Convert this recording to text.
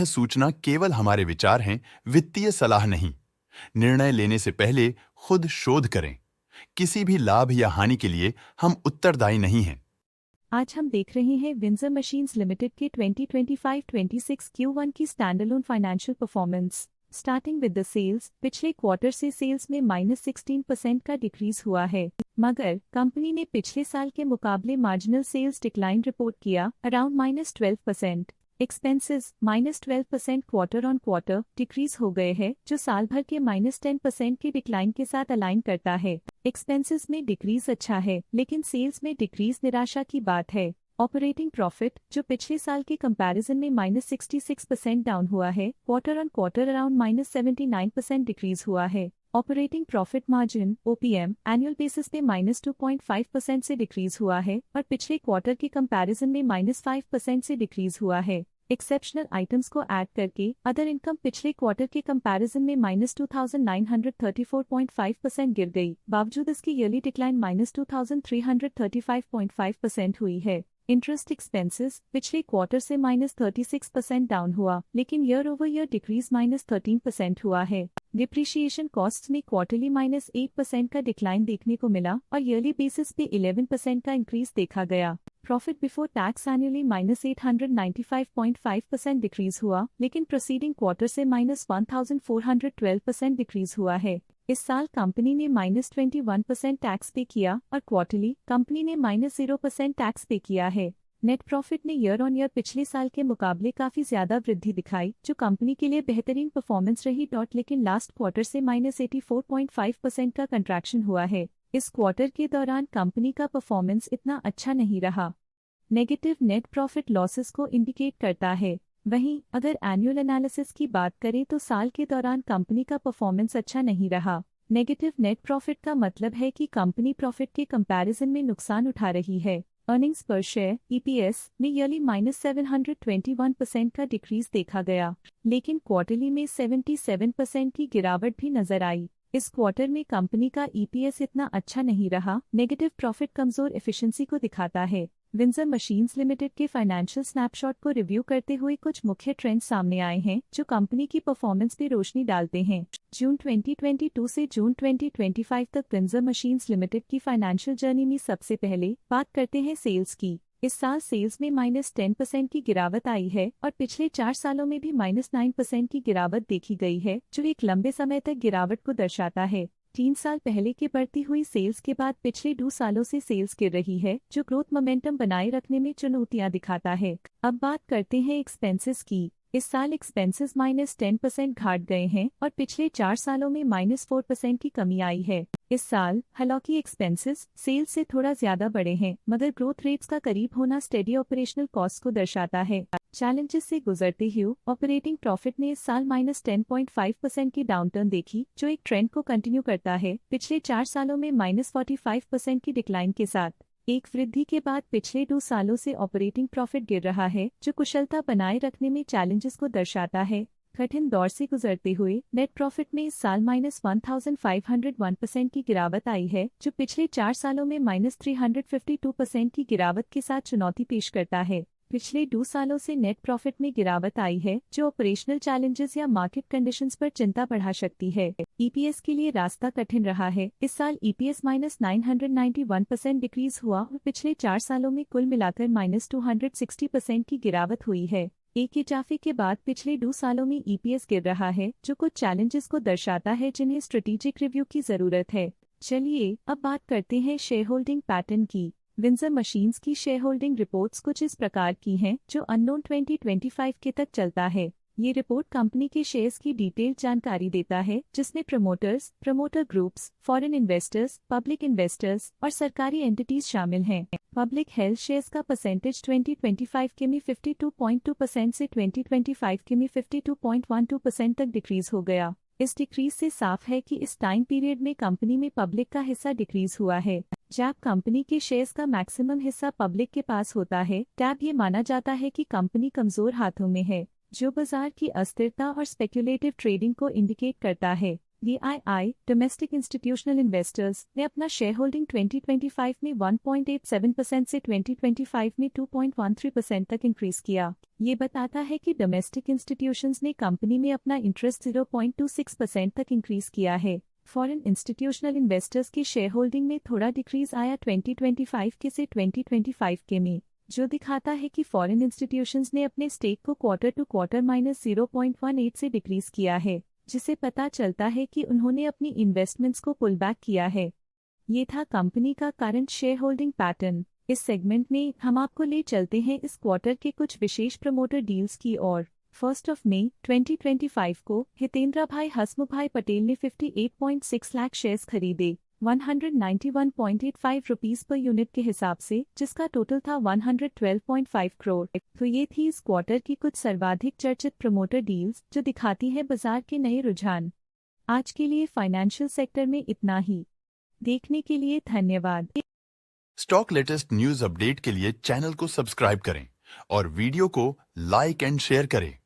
सूचना केवल हमारे विचार हैं, वित्तीय सलाह नहीं। निर्णय लेने से पहले खुद शोध करें। किसी भी लाभ या हानि के लिए हम उत्तरदायी नहीं हैं। आज हम देख रहे हैं विंजर मशीन्स लिमिटेड के 2025-26 Q1 की standalone financial performance. Starting with the sales, पिछले क्वार्टर से सेल्स में -16% का डिक्रीज हुआ है, मगर कंपनी ने पिछले साल के मुकाबले मार्जिनल सेल्स डिक्लाइन रिपोर्ट किया, around -12%। Expenses -12% quarter on quarter decrease हो गए हैं, जो साल भर के -10% के डिक्लाइन के साथ अलाइन करता है। एक्सपेंसेस में डिक्रीज अच्छा है, लेकिन सेल्स में डिक्रीज निराशा की बात है। ऑपरेटिंग प्रॉफिट, जो पिछले साल के कंपैरिजन में -66% डाउन हुआ है, quarter on quarter around -79% decrease हुआ है। Operating profit margin OPM annual basis पे -2.5% से डिक्रीज हुआ है और पिछले क्वार्टर के कंपैरिजन में -5% से डिक्रीज हुआ है। एक्सेप्शनल आइटम्स को ऐड करके अदर इनकम पिछले क्वार्टर के कंपैरिजन में -2934.5% गिर गई, बावजूद इसकी ईयरली डिक्लाइन -2335.5% हुई है। इंटरेस्ट एक्सपेंसेस पिछले क्वार्टर से -36% डाउन हुआ, लेकिन ईयर ओवर ईयर डिक्रीज -13% हुआ है। डिप्रिशिएशन कॉस्ट्स में क्वार्टरली -8% का डिक्लाइन देखने को मिला और ईयरली बेसिस पे 11% का इंक्रीज देखा गया। Profit before tax annually -895.5% decrease हुआ, लेकिन प्रोसीडिंग क्वार्टर से -1412% डिक्रीज हुआ है। इस साल कंपनी ने -21% टैक्स पे किया और क्वार्टरली कंपनी ने -0% टैक्स पे किया है। नेट प्रॉफिट ने ईयर ऑन ईयर पिछले साल के मुकाबले काफी ज्यादा वृद्धि दिखाई, जो कंपनी के लिए बेहतरीन परफॉर्मेंस रही। लेकिन लास्ट क्वार्टर से -84.5% का कंट्रैक्शन हुआ है। इस क्वार्टर के दौरान कंपनी का परफॉर्मेंस इतना अच्छा नहीं रहा। नेगेटिव नेट प्रॉफिट लॉसेस को इंडिकेट करता है। वहीं अगर एनुअल एनालिसिस की बात करें तो साल के दौरान कंपनी का परफॉर्मेंस अच्छा नहीं रहा। नेगेटिव नेट प्रॉफिट का मतलब है कि कंपनी प्रॉफिट के कंपैरिजन में नुकसान उठा रही है। अर्निंग्स पर शेयर EPS में ईयरली -721% का डिक्रीज देखा गया, लेकिन क्वार्टरली में 77% की गिरावट भी नजर आई। इस क्वार्टर में कंपनी का EPS इतना अच्छा नहीं रहा। नेगेटिव प्रॉफिट कमजोर एफिशिएंसी को दिखाता है। विंजर मशीन्स लिमिटेड के फाइनेंशियल स्नैपशॉट को रिव्यू करते हुए कुछ मुख्य ट्रेंड्स सामने आए हैं, जो कंपनी की परफॉर्मेंस पे रोशनी डालते हैं। जून 2022 से जून 2025 तक विंजर मशीन्स लिमिटेड की फाइनेंशियल जर्नी में सबसे पहले बात करते हैं सेल्स की। इस साल सेल्स में -10% की गिरावट आई है और पिछले 4 सालों में भी -9% की गिरावट देखी गई है, जो एक लंबे समय तक गिरावट को दर्शाता है। 3 साल पहले के बढ़ती हुई सेल्स के बाद पिछले 2 सालों से सेल्स गिर रही है, जो ग्रोथ मोमेंटम बनाए रखने में चुनौतियां दिखाता है। अब बात करते हैं एक्सपेंसेस की। इस साल एक्सपेंसेस -10% घाट गए हैं और पिछले 4 सालों में -4% की कमी आई है। इस साल हालांकि एक्सपेंसेस सेल्स से थोड़ा ज्यादा बढ़े हैं, मगर ग्रोथ रेट्स का करीब होना स्टेडी ऑपरेशनल कॉस्ट को दर्शाता है। चैलेंजेस से गुजरते हुए ऑपरेटिंग प्रॉफिट ने इस साल -10.5% की डाउनटर्न देखी, जो एक ट्रेंड को कंटिन्यू करता है। पिछले 4 सालों में -45% की डिक्लाइन के साथ एक वृद्धि के बाद पिछले 2 सालों से ऑपरेटिंग प्रॉफिट गिर रहा है, जो कुशलता बनाए रखने में चैलेंजेस को दर्शाता है। कठिन दौर से गुजरते हुए नेट प्रॉफिट में इस साल -1501% की गिरावट आई है, जो पिछले 4 सालों में -352% की गिरावट के साथ चुनौती पेश करता है। पिछले 2 सालों से नेट प्रॉफिट में गिरावट आई है, जो ऑपरेशनल चैलेंजेस या मार्केट कंडीशंस पर चिंता बढ़ा सकती है। EPS के लिए रास्ता कठिन रहा है। इस साल EPS -991% डिक्रीज हुआ और पिछले 4 सालों में कुल मिलाकर -260% की गिरावट हुई है। एक इजाफे के बाद पिछले 2 सालों में EPS गिर रहा है, जो कुछ चैलेंजेस को दर्शाता है जिन्हें स्ट्रेटेजिक रिव्यू की जरूरत है। चलिए अब बात करते हैं शेयर होल्डिंग पैटर्न की। विंजर मशीन्स की शेयर होल्डिंग रिपोर्ट्स कुछ इस प्रकार की हैं, जो अननोन 2025 के तक चलता है। ये रिपोर्ट कंपनी के शेयर्स की डिटेल्ड जानकारी देता है, जिसमें promoters, promoter groups, foreign investors, public investors और सरकारी एंटिटीज शामिल हैं। पब्लिक हेल्थ शेयर्स का परसेंटेज 2025 के में 52.2% से 2025 के में 52.12% तक डिक्रीज हो गया। इस डिक्रीज से साफ है कि इस टाइम पीरियड में कंपनी में पब्लिक का हिस्सा डिक्रीज हुआ है। जब कंपनी के शेयर्स का मैक्सिमम हिस्सा पब्लिक के पास होता है, तब ये माना जाता है कि कंपनी कमजोर हाथों में है, जो बाजार की अस्थिरता और स्पेक्युलेटिव ट्रेडिंग को इंडिकेट करता है। DII डोमेस्टिक इंस्टीट्यूशनल इन्वेस्टर्स ने अपना शेयर होल्डिंग 2025 में 1.87% से 2025 में 2.13% तक इंक्रीज किया। ये बताता है कि डोमेस्टिक इंस्टीट्यूशंस ने कंपनी में अपना इंटरेस्ट 0.26% तक इंक्रीज किया है। फॉरेन इंस्टीट्यूशनल इन्वेस्टर्स की शेयर होल्डिंग में थोड़ा डिक्रीज आया 2025 के से 2025 के में, जो दिखाता है कि फॉरेन इंस्टीट्यूशंस ने अपने स्टेक को क्वार्टर टू क्वार्टर -0.18 से डिक्रीज किया है, जिसे पता चलता है कि उन्होंने अपनी इन्वेस्टमेंट्स को पुल बैक किया है। ये था कंपनी का करंट शेयर होल्डिंग पैटर्न। इस सेगमेंट में हम आपको ले चलते हैं इस क्वार्टर के कुछ विशेष प्रमोटर डील्स की ओर। 1 मई 2025 को हितेंद्र भाई हसमुखभाई पटेल ने 58.6 लाख शेयर्स खरीदे 191.85 रुपीस पर यूनिट के हिसाब से, जिसका टोटल था 112.5 करोड़। तो ये थी इस क्वार्टर की कुछ सर्वाधिक चर्चित प्रमोटर डील्स, जो दिखाती है बाजार के नए रुझान। आज के लिए फाइनेंशियल सेक्टर में इतना ही। देखने के लिए धन्यवाद। स्टॉक लेटेस्ट न्यूज अपडेट के लिए चैनल को सब्सक्राइब करें और वीडियो को लाइक एंड शेयर करें।